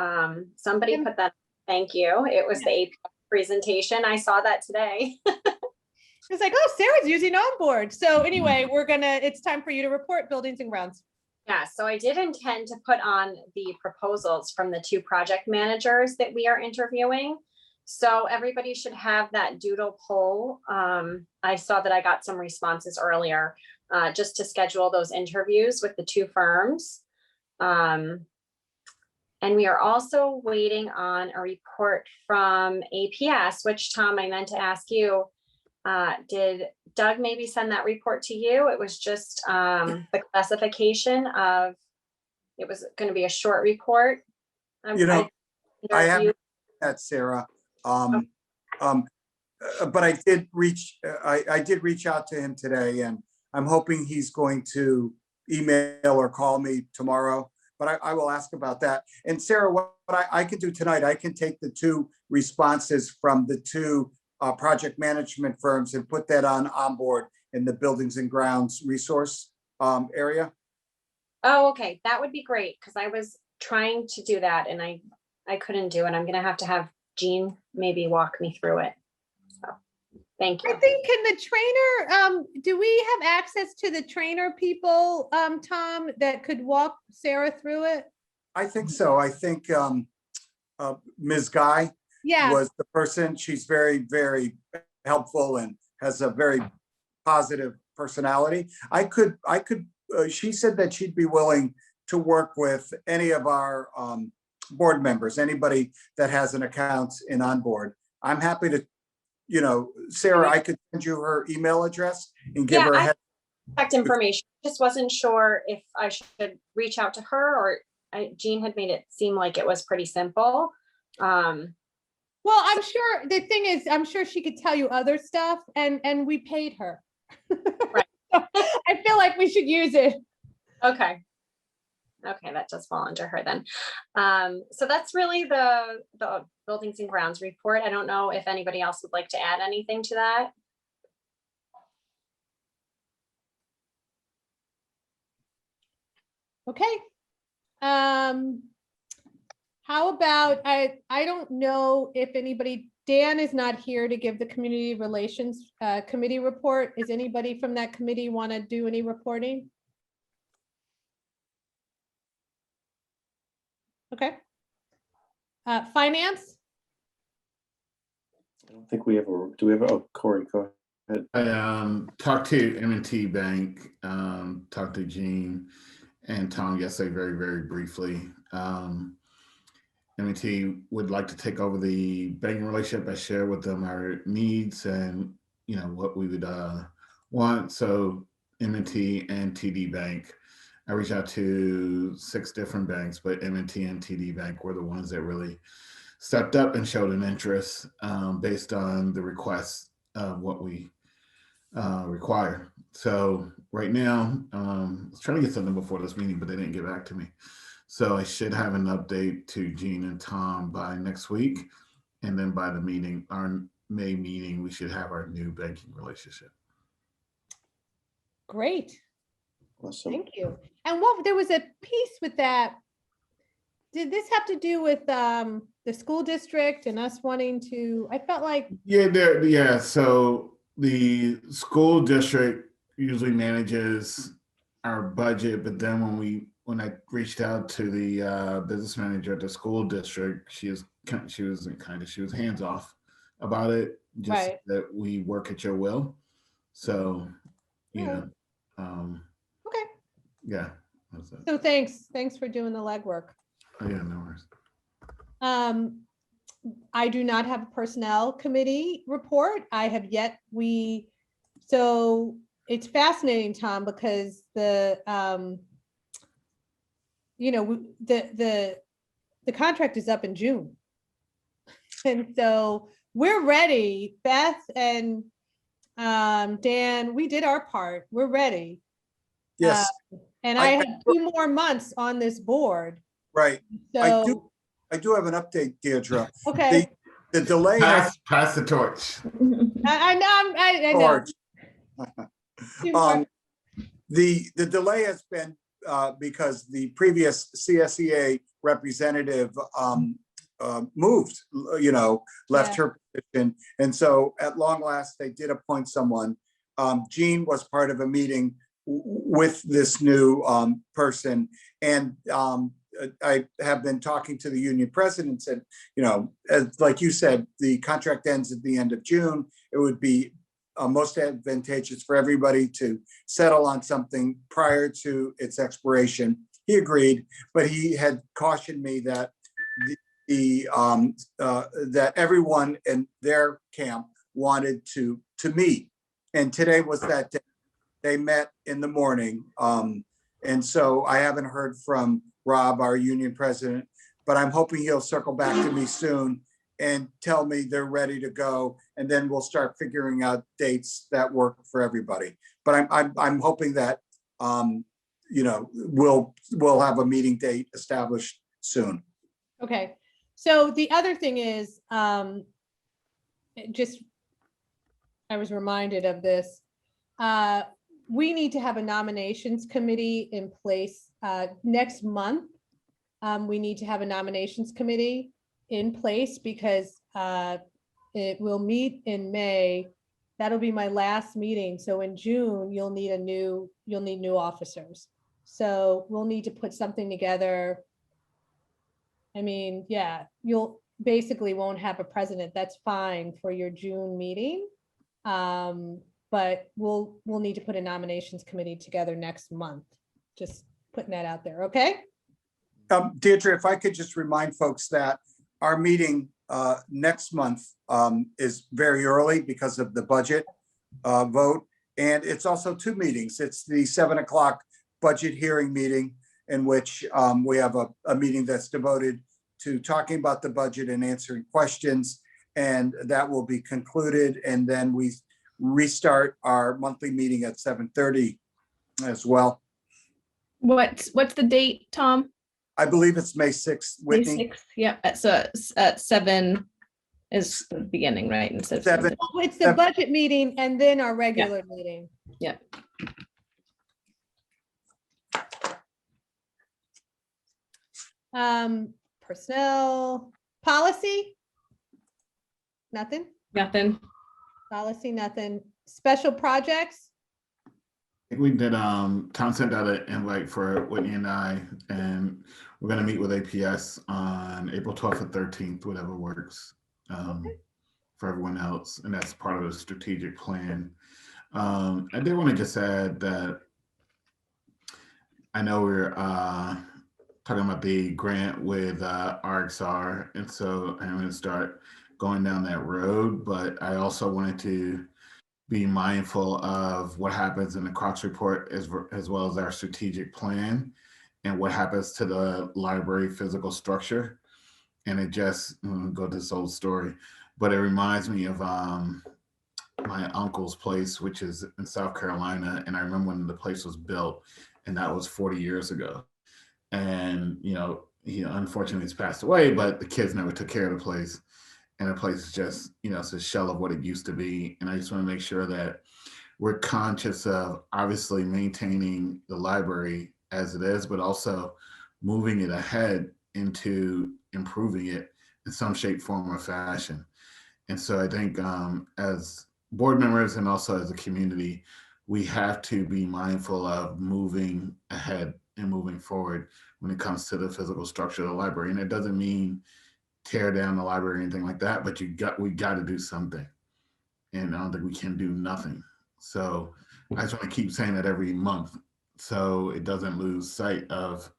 somebody put that. Thank you. It was the AP presentation. I saw that today. it's like, oh, Sarah's using Onboard. So anyway, it's time for you to report buildings and grounds. Yeah, so I did intend to put on the proposals from the 2 project managers that we are interviewing. So everybody should have that doodle poll. I saw that I got some responses earlier just to schedule those interviews with the 2 firms. And we are also waiting on a report from APS, which, Tom, I meant to ask you, did Doug maybe send that report to you? It was just the classification of, it was going to be a short report. I haven't that, Sarah. But I did reach out to him today, and I'm hoping he's going to email or call me tomorrow. But I will ask about that. And Sarah, what I can do tonight, I can take the 2 responses from the 2 project management firms and put that on board in the buildings and grounds resource area. Oh, okay. That would be great, because I was trying to do that and I couldn't do it. I'm going to have Jean maybe walk me through it. So thank you. I think, can the trainer, do we have access to the trainer people, Tom, that could walk Sarah through it? I think so. I think Ms. Guy was the person. She's very, very helpful and has a very positive personality. She said that she'd be willing to work with any of our board members, anybody that has an account in Onboard. I'm happy to, Sarah, I could send you her email address and give her a contact information. Just wasn't sure if I should reach out to her, or Jean had made it seem like it was pretty simple. Well, I'm sure the thing is, I'm sure she could tell you other stuff, and we paid her. Right. I feel like we should use it. Okay, that does fall under her then. So that's really the buildings and grounds report. I don't know if anybody else would like to add anything to that. Okay. How about, I don't know if anybody, Dan is not here to give the community relations committee report. Is anybody from that committee want to do any reporting? Okay. Finance? I don't think we have do we have oh, Corey, go ahead. I talked to M&T Bank, talked to Jean and Tom yesterday very, very briefly. M&T would like to take over the banking relationship. I share with them our needs and what we would want. So M&T and TD Bank, I reached out to 6 different banks, but M&T and TD Bank were the ones that really stepped up and showed an interest based on the requests of what we require. So right now, I was trying to get something before this meeting, but they didn't get back to me. So I should have an update to Jean and Tom by next week. And then by the meeting, our May meeting, we should have our new banking relationship. Great. Awesome. Thank you. And there was a piece with that. Did this have to do with the school district and us wanting to, I felt like. Yeah. So the school district usually manages our budget, but then when I reached out to the business manager at the school district, she was hands off about it, just Right. that we work at your will. So, Okay. Yeah. That's it. So thanks for doing the legwork. Oh yeah, no worries. I do not have a personnel committee report. I have yet, so it's fascinating, Tom, because the contract is up in June. And so we're ready. Beth and Dan, we did our part. We're ready. Yes. And I have 2 more months on this board. Right. So I do have an update, Deirdre. okay. The delay. Pass the torch. I know. Torch. The delay has been because the previous CSEA representative moved, left her position. And so at long last, they did appoint someone. Jean was part of a meeting with this new person. And I have been talking to the union president, said, as like you said, the contract ends at the end of June. It would be most advantageous for everybody to settle on something prior to its expiration. He agreed, but he had cautioned me that that everyone in their camp wanted to meet, and today was that day. They met in the morning, and so I haven't heard from Rob, our union president, but I'm hoping he'll circle back to me soon and tell me they're ready to go, and then we'll start figuring out dates that work for everybody. But I'm hoping that we'll have a meeting date established soon. Okay. So the other thing is, I was reminded of this. We need to have a nominations committee in place next month. We need to have a nominations committee in place because it will meet in May. That'll be my last meeting. So in June, you'll need new officers. So we'll need to put something together. I mean, yeah, you'll basically won't have a president. That's fine for your June meeting. But we'll need to put a nominations committee together next month. Just putting that out there, okay? Deirdre, if I could just remind folks that our meeting next month is very early because of the budget vote. And it's also 2 meetings. It's the 7 o'clock budget hearing meeting, in which we have a meeting that's devoted to talking about the budget and answering questions. And that will be concluded. And then we restart our monthly meeting at 7:30 as well. What's the date, Tom? I believe it's May 6th, Whitney. May 6th, yeah. So at 7 is the beginning, right? Instead of 7. Oh, it's the budget meeting and then our regular meeting. Yeah. Personnel policy? Nothing? Nothing. Policy, nothing. Special projects? I think we did, Tom sent out an invite for Whitney and I, and we're going to meet with APS on April 12th or 13th, whatever works for everyone else. And that's part of the strategic plan. I did want to just add that I know we're talking about the grant with RXR, and so I'm going to start going down that road, but I also wanted to be mindful of what happens in the Cox report as well as our strategic plan and what happens to the library physical structure. And it just, go to this old story, but it reminds me of my uncle's place, which is in South Carolina. And I remember when the place was built, and that was 40 years ago. And, he unfortunately has passed away, but the kids never took care of the place. And the place is just, it's a shell of what it used to be. And I just want to make sure that we're conscious of obviously maintaining the library as it is, but also moving it ahead into improving it in some shape, form, or fashion. And so I think as board members and also as a community, we have to be mindful of moving ahead and moving forward when it comes to the physical structure of the library. And it doesn't mean tear down the library or anything like that, but we got to do something. And I don't think we can do nothing. So I just want to keep saying that every month so it doesn't lose sight of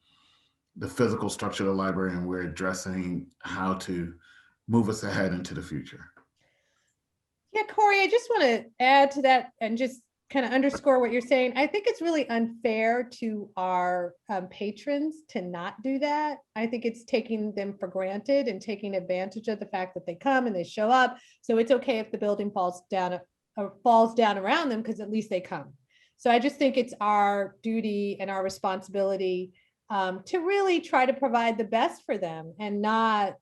the physical structure of the library, and we're addressing how to move us ahead into the future. Yeah, Corey, I just want to add to that and just kind of underscore what you're saying. I think it's really unfair to our patrons to not do that. I think it's taking them for granted and taking advantage of the fact that they come and they show up. So it's okay if the building falls down around them, because at least they come. So I just think it's our duty and our responsibility to really try to provide the best for them and not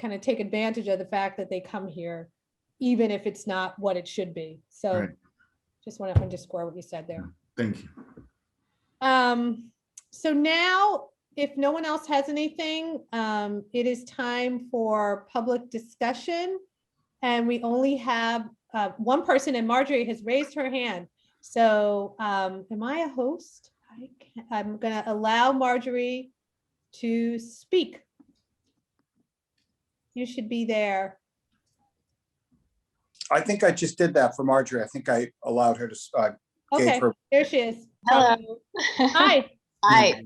kind of take advantage of the fact that they come here, even if it's not what it should be. So Right. Just want to underscore what you said there. Thank you. So now, if no one else has anything, it is time for public discussion. And we only have one person, and Marjorie has raised her hand. So am I a host? I'm going to allow Marjorie to speak. You should be there. I think I just did that for Marjorie. I think I allowed her to, Okay, gave her. there she is. Hello. Hi. Hi.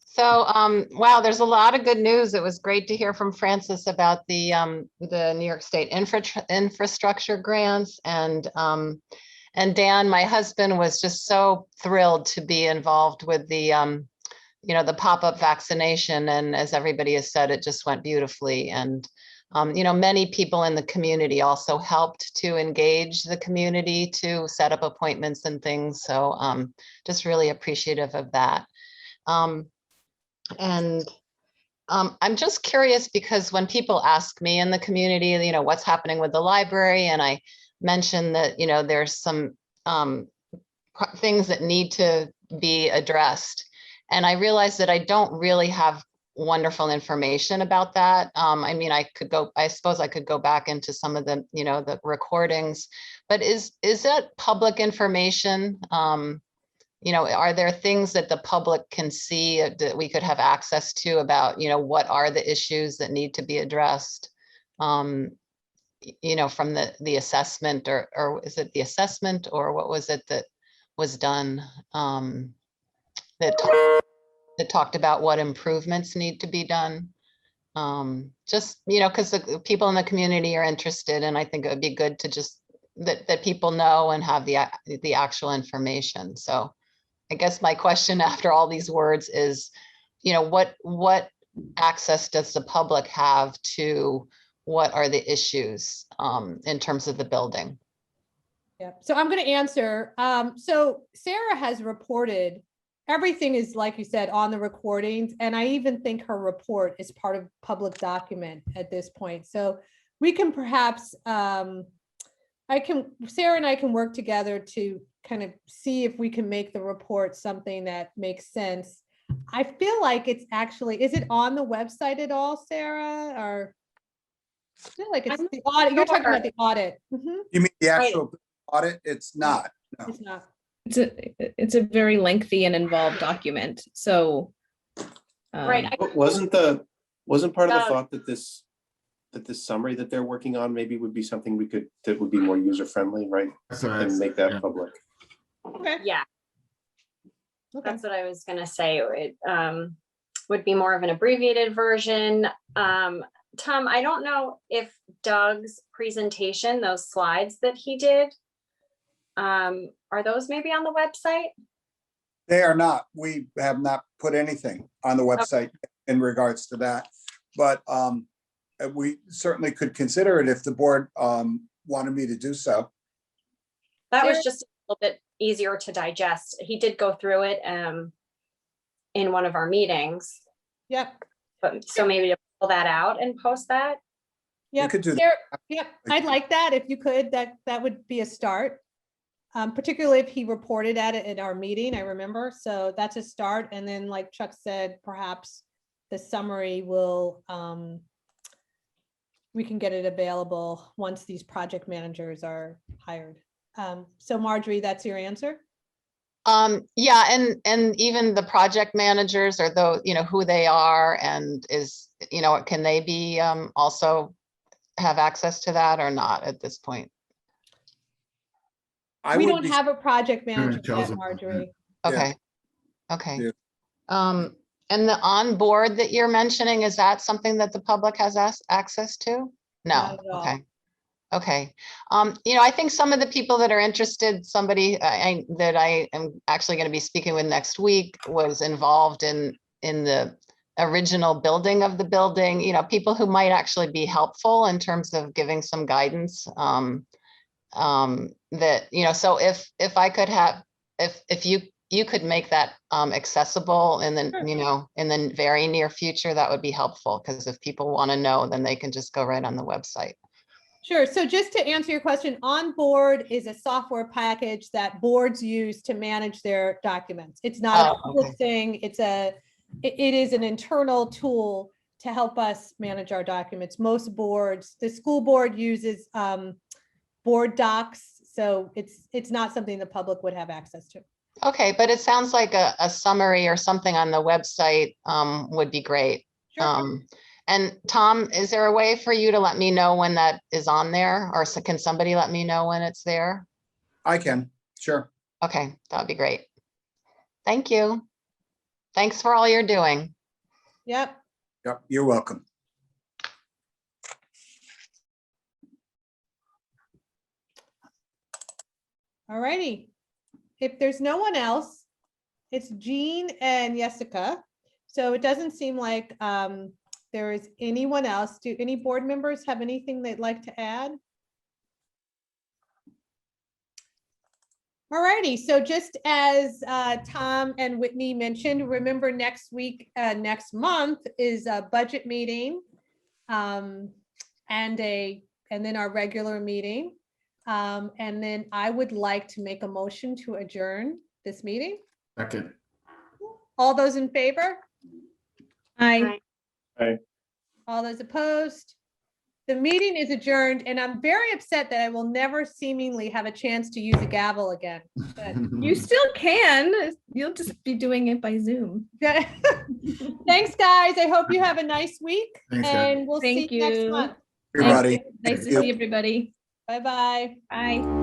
So, wow, there's a lot of good news. It was great to hear from Francis about the New York State infrastructure grants, and Dan, my husband, was just so thrilled to be involved with the the pop-up vaccination. And as everybody has said, it just went beautifully. And many people in the community also helped to engage the community to set up appointments and things. So just really appreciative of that. I'm just curious, because when people ask me in the community, what's happening with the library, and I mentioned that, there's some things that need to be addressed. And I realized that I don't really have wonderful information about that. I suppose I could go back into some of the, the recordings, but is that public information? Are there things that the public can see that we could have access to about, what are the issues that need to be addressed? From the assessment, or is it the assessment, or what was it that was done that talked about what improvements need to be done? Just, because the people in the community are interested, and I think it would be good to just that people know and have the actual information. So I guess my question after all these words is, what access does the public have to what are the issues in terms of the building? Yeah, so I'm going to answer. So Sarah has reported everything is, like you said, on the recordings. And I even think her report is part of public document at this point. So we can perhaps, Sarah and I can work together to kind of see if we can make the report something that makes sense. I feel like it's actually, is it on the website at all, Sarah? Or I feel like it's the audit. You're talking about the audit. Mm-hmm. You mean the actual audit? It's not. No. It's not. It's a very lengthy and involved document. So Right. Wasn't part of the thought that this summary that they're working on maybe would be something that would be more user friendly, right? And make that public. Okay. Yeah. Okay. That's what I was going to say. It would be more of an abbreviated version. Tom, I don't know if Doug's presentation, those slides that he did, are those maybe on the website? They are not. We have not put anything on the website in regards to that. But we certainly could consider it if the board wanted me to do so. That was just a little bit easier to digest. He did go through it in one of our meetings. Yep. But so maybe to pull that out and post that. Yep. could do There- Yep. I'd like that. If you could, that would be a start. Particularly if he reported at it at our meeting, I remember. So that's a start. And then like Chuck said, perhaps the summary will, we can get it available once these project managers are hired. So Marjorie, that's your answer? Yeah, and even the project managers or those, who they are and can they be also have access to that or not at this point? We don't have a project manager tells yet, them. Marjorie. Okay. Okay. Yeah. And the onboard that you're mentioning, is that something that the public has access to? No. Not at all. Okay. Okay. I think some of the people that are interested, somebody that I am actually going to be speaking with next week was involved in the original building of the building, people who might actually be helpful in terms of giving some guidance. So if I could have, if you could make that accessible and then, Sure. in the very near future, that would be helpful, because if people want to know, then they can just go right on the website. Sure. So just to answer your question, Onboard is a software package that boards use to manage their documents. It's not a public thing. It is an internal tool to help us manage our documents. Most boards, the school board uses board docs. So it's not something the public would have access to. Okay, but it sounds like a summary or something on the website would be great. Sure. And Tom, is there a way for you to let me know when that is on there, or can somebody let me know when it's there? I can, sure. Okay, that'd be great. Thank you. Thanks for all you're doing. Yep. Yep, you're welcome. All righty. If there's no one else, it's Jean and Jessica. So it doesn't seem like there is anyone else. Do any board members have anything they'd like to add? All righty. So just as Tom and Whitney mentioned, remember next month is a budget meeting and then our regular meeting. And then I would like to make a motion to adjourn this meeting. Second. All those in favor? Aye. Aye. All those opposed? The meeting is adjourned, and I'm very upset that I will never seemingly have a chance to use a gavel again. But You still can. You'll just be doing it by Zoom. thanks, guys. I hope you have a nice week. Thanks, guys. And we'll see Thank you next you. month. Everybody. Nice to Thank you. see everybody. Bye-bye. Bye.